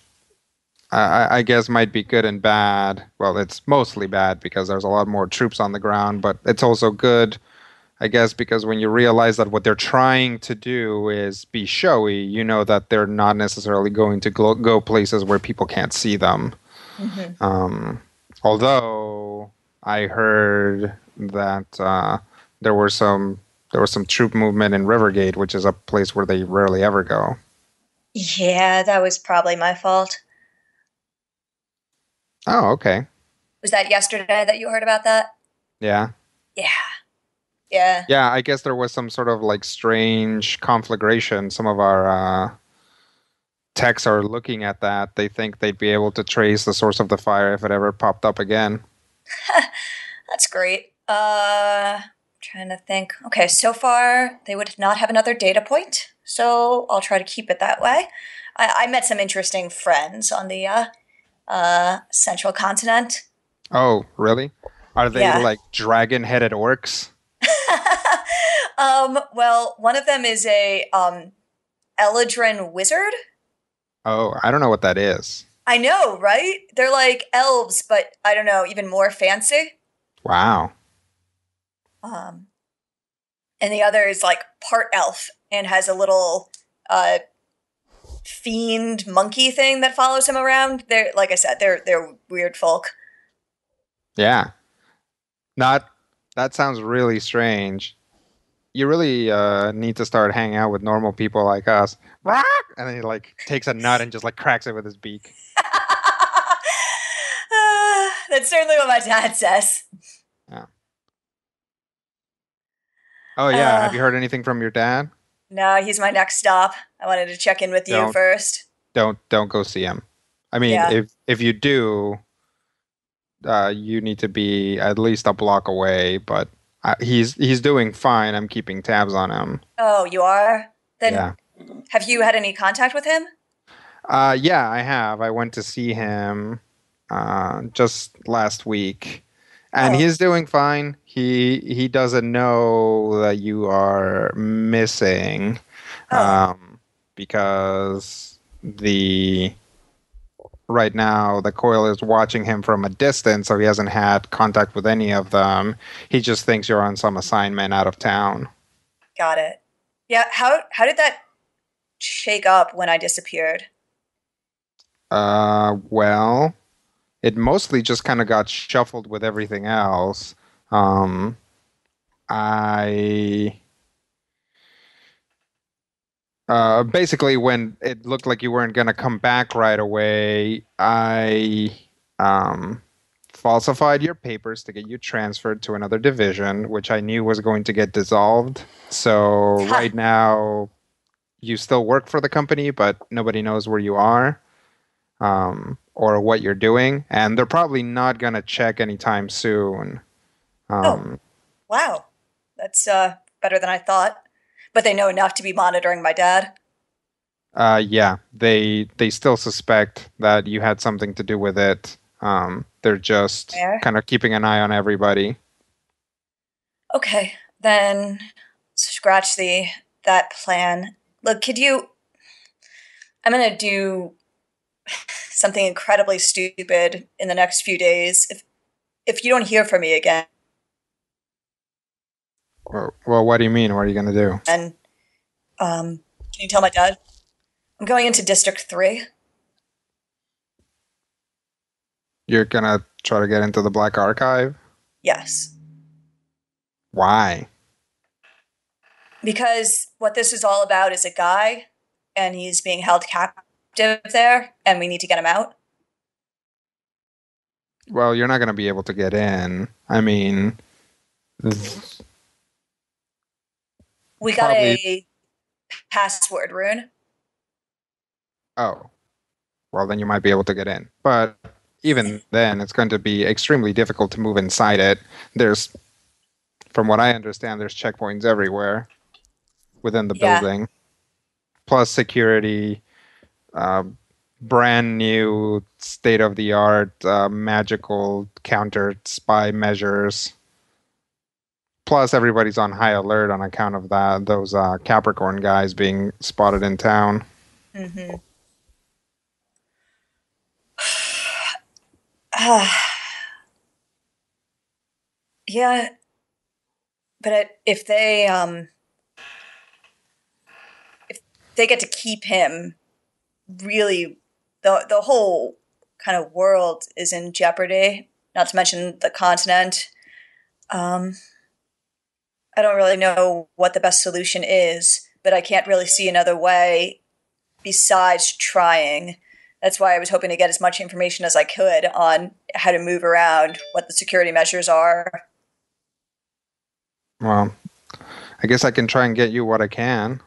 I guess might be good and bad. Well, it's mostly bad because there's a lot more troops on the ground, but it's also good, I guess, because when you realize that what they're trying to do is be showy, you know that they're not necessarily going to go places where people can't see them. Mm-hmm. Although I heard that there was some troop movement in Rivergate, which is a place where they rarely ever go. Yeah, that was probably my fault. Oh, okay. Was that yesterday that you heard about that? Yeah. Yeah. Yeah, I guess there was some sort of like strange conflagration. Some of our techs are looking at that. They think they'd be able to trace the source of the fire if it ever popped up again. That's great. Trying to think. Okay, so far they would not have another data point, so I'll try to keep it that way. I met some interesting friends on the central continent. Oh, really? Are they like dragon-headed orcs? Well, one of them is a Eladrin wizard. Oh, I don't know what that is. I know, right? They're like elves, but I don't know, even more fancy. Wow. And the other is like part elf and has a little fiend monkey thing that follows him around. They're, like I said, they're weird folk. Yeah. Not. That sounds really strange. You really need to start hanging out with normal people like us. And then he like takes a nut and just like cracks it with his beak. That's certainly what my dad says. Yeah. Oh yeah. Have you heard anything from your dad? No, he's my next stop. I wanted to check in with you first. Don't go see him. I mean, if you do, you need to be at least a block away. But he's doing fine. I'm keeping tabs on him. Oh, you are? Then yeah. Have you had any contact with him? Yeah, I have. I went to see him just last week, and he's doing fine. He doesn't know that you are missing, because right now the coil is watching him from a distance, so he hasn't had contact with any of them. He just thinks you're on some assignment out of town. Got it. Yeah. How did that shake up when I disappeared? Well, it mostly just kind of got shuffled with everything else. Basically, when it looked like you weren't going to come back right away, I falsified your papers to get you transferred to another division, which I knew was going to get dissolved. So right now, you still work for the company, but nobody knows where you are. Or what you're doing, and they're probably not going to check anytime soon. Wow. That's better than I thought. But they know enough to be monitoring my dad? Yeah, they still suspect that you had something to do with it. They're just kind of keeping an eye on everybody. Okay, then scratch that plan. Look, I'm going to do something incredibly stupid in the next few days. If you don't hear from me again. Well, what do you mean? What are you going to do? And can you tell my dad? I'm going into District 3. You're going to try to get into the Black Archive? Yes. Why? Because what this is all about is a guy, and he's being held captive there, and we need to get him out. Well, you're not going to be able to get in. I mean, we got a password rune. Oh, well, then you might be able to get in. But even then, it's going to be extremely difficult to move inside it. From what I understand, there's checkpoints everywhere within the building. Plus security, brand new, state-of-the-art, magical counter spy measures. Plus, everybody's on high alert on account of those Capricorn guys being spotted in town. Mm-hmm. Yeah, but if they get to keep him, really, the whole kind of world is in jeopardy. Not to mention the continent. I don't really know what the best solution is, but I can't really see another way besides trying. That's why I was hoping to get as much information as I could on how to move around, what the security measures are. Well, I guess I can try and get you what I can.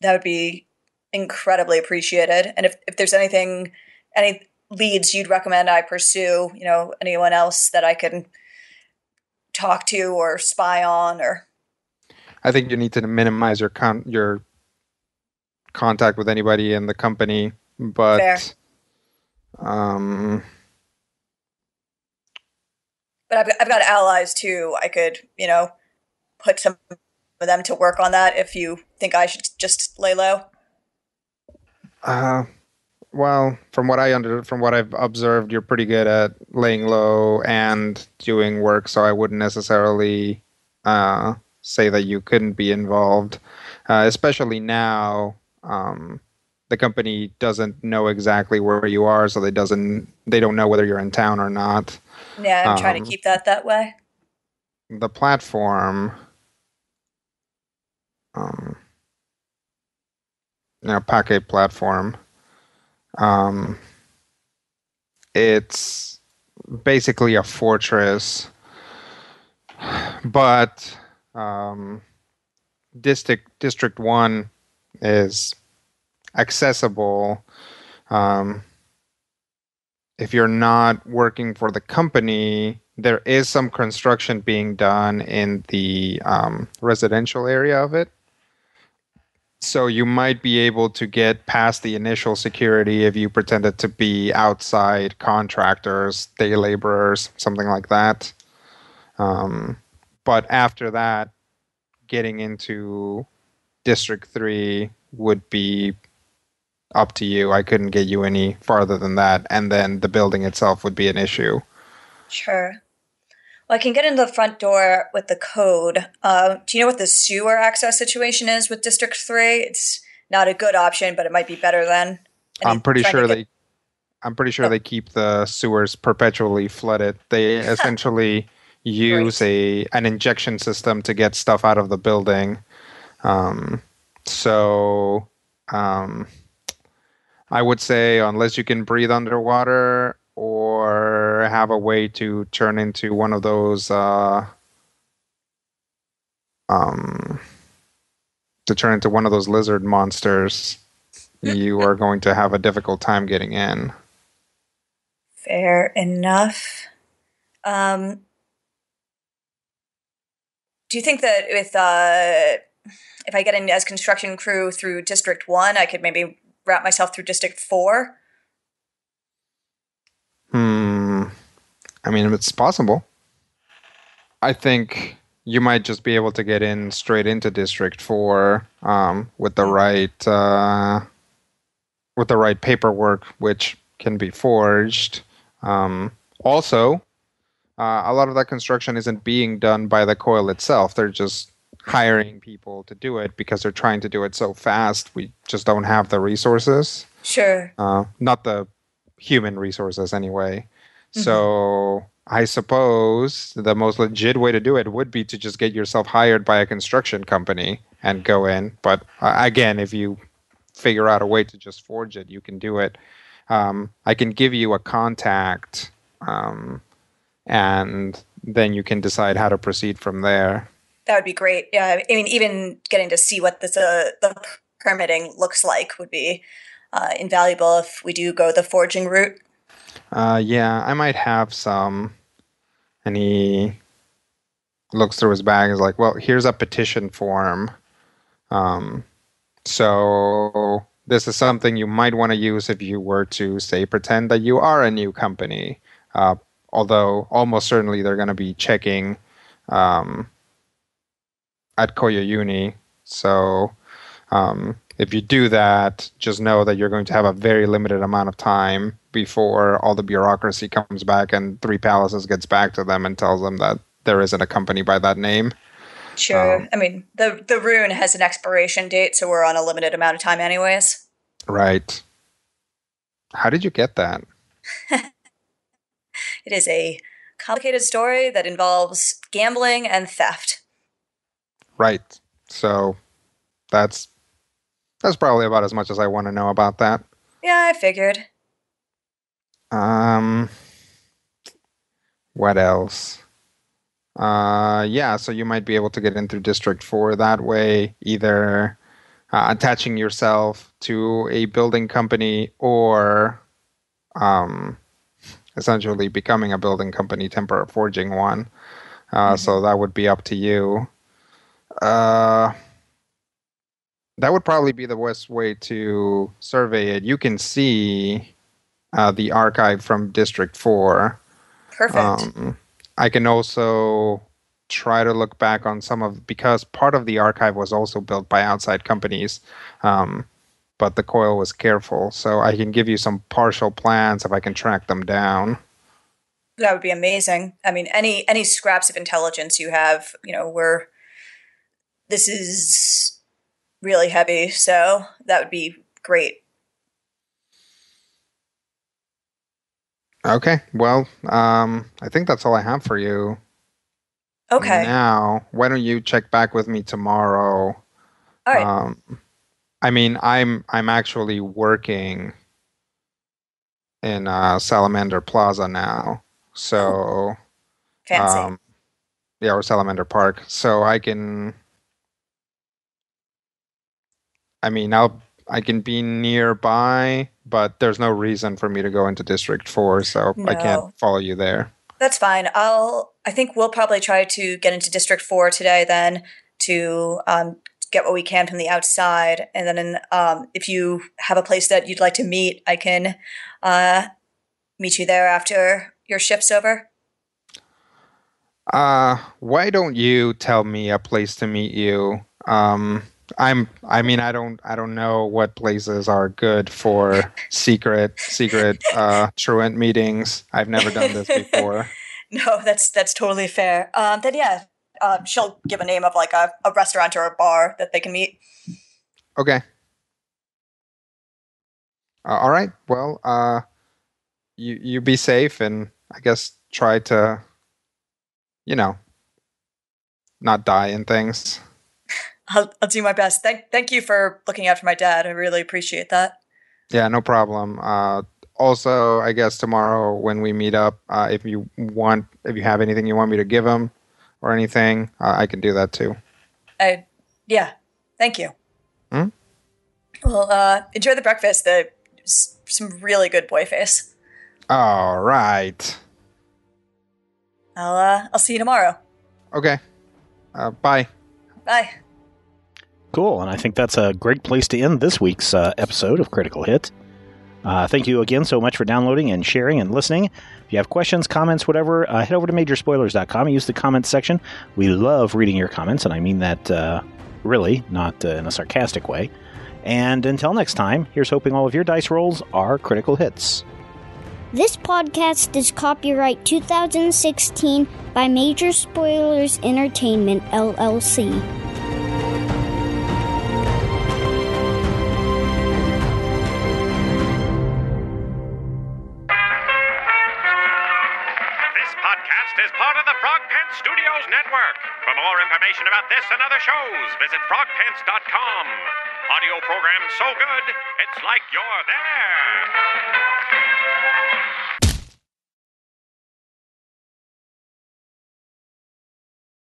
That would be incredibly appreciated. And if there's any leads you'd recommend I pursue, anyone else that I can talk to or spy on, or... I think you need to minimize your contact with anybody in the company, but Fair. But I've got allies too. I could, put some of them to work on that if you think I should just lay low. Well, from what I've observed, you're pretty good at laying low and doing work, so I wouldn't necessarily say that you couldn't be involved, especially now. The company doesn't know exactly where you are, so they don't know whether you're in town or not. Yeah, I'm trying to keep that way. The platform, packet platform. It's basically a fortress, but District 1 is accessible if you're not working for the company. There is some construction being done in the residential area of it. So you might be able to get past the initial security if you pretended to be outside contractors, day laborers, something like that. But after that, getting into District 3 would be up to you. I couldn't get you any farther than that. And then the building itself would be an issue. Sure. Well, I can get into the front door with the code. Do you know what the sewer access situation is with District 3? It's not a good option, but it might be better than. I'm pretty sure they keep the sewers perpetually flooded. They essentially use an injection system to get stuff out of the building. I would say unless you can breathe underwater or have a way to turn into one of those lizard monsters, you are going to have a difficult time getting in. Fair enough. Do you think that if I get in as construction crew through District 1, I could maybe wrap myself through District 4? I mean, it's possible. I think you might just be able to get in straight into District 4 with the right paperwork, which can be forged. Also, a lot of that construction isn't being done by the coil itself. They're just hiring people to do it because they're trying to do it so fast. We just don't have the resources. Sure. Not the human resources anyway. Mm-hmm. So I suppose the most legit way to do it would be to just get yourself hired by a construction company and go in. But again, if you figure out a way to just forge it, you can do it. I can give you a contact, and then you can decide how to proceed from there. That would be great. Yeah, I mean, even getting to see what the permitting looks like would be invaluable if we do go the forging route. Yeah, I might have some. And he looks through his bag and is like, well, here's a petition form. So this is something you might want to use if you were to, say, pretend that you are a new company. Although almost certainly they're going to be checking at Koya Uni. So if you do that, just know that you're going to have a very limited amount of time before all the bureaucracy comes back and Three Palaces gets back to them and tells them that there isn't a company by that name. Sure. I mean, the rune has an expiration date, so we're on a limited amount of time anyways. Right. How did you get that? It is a complicated story that involves gambling and theft. Right. So that's probably about as much as I want to know about that. Yeah, I figured. What else? Yeah, so you might be able to get in through District 4 that way, either attaching yourself to a building company or essentially becoming a building company, temporary forging one. So that would be up to you. That would probably be the best way to survey it. You can see the archive from District 4. Perfect. I can also try to look back on because part of the archive was also built by outside companies. but the coil was careful. So I can give you some partial plans if I can track them down. That would be amazing. I mean, any scraps of intelligence you have, this is really heavy, so that would be great. Okay, well, I think that's all I have for you. Okay. Now, why don't you check back with me tomorrow? All right. I mean, I'm actually working in Salamander Plaza now, so Fancy. yeah, or Salamander Park. So I can. I mean, I can be nearby, but there's no reason for me to go into District 4, so I can't follow you there. That's fine. I think we'll probably try to get into District 4 today then to get what we can from the outside. And then if you have a place that you'd like to meet, I can meet you there after your shift's over. Why don't you tell me a place to meet you? I don't know what places are good for secret truant meetings. I've never done this before. No, that's totally fair. Then yeah, she'll give a name of like a restaurant or a bar that they can meet. Okay. All right. Well, you be safe, and I guess try to, not die in things. I'll do my best. Thank you for looking out for my dad. I really appreciate that. Yeah, no problem. Also, I guess tomorrow when we meet up, if you have anything you want me to give him or anything, I can do that too. Yeah, thank you. Hmm? Well, enjoy the breakfast. Some really good boy face. All right. I'll see you tomorrow. Okay. Bye. Bye. Cool, and I think that's a great place to end this week's episode of Critical Hit. Thank you again so much for downloading and sharing and listening. If you have questions, comments, whatever, head over to majorspoilers.com and use the comments section. We love reading your comments, and I mean that really, not in a sarcastic way. And until next time, here's hoping all of your dice rolls are critical hits. This podcast is copyright 2016 by Major Spoilers Entertainment, LLC. This podcast is part of the Frog Pants Studios Network. For more information about this and other shows, visit frogpants.com. Audio program so good, it's like you're there.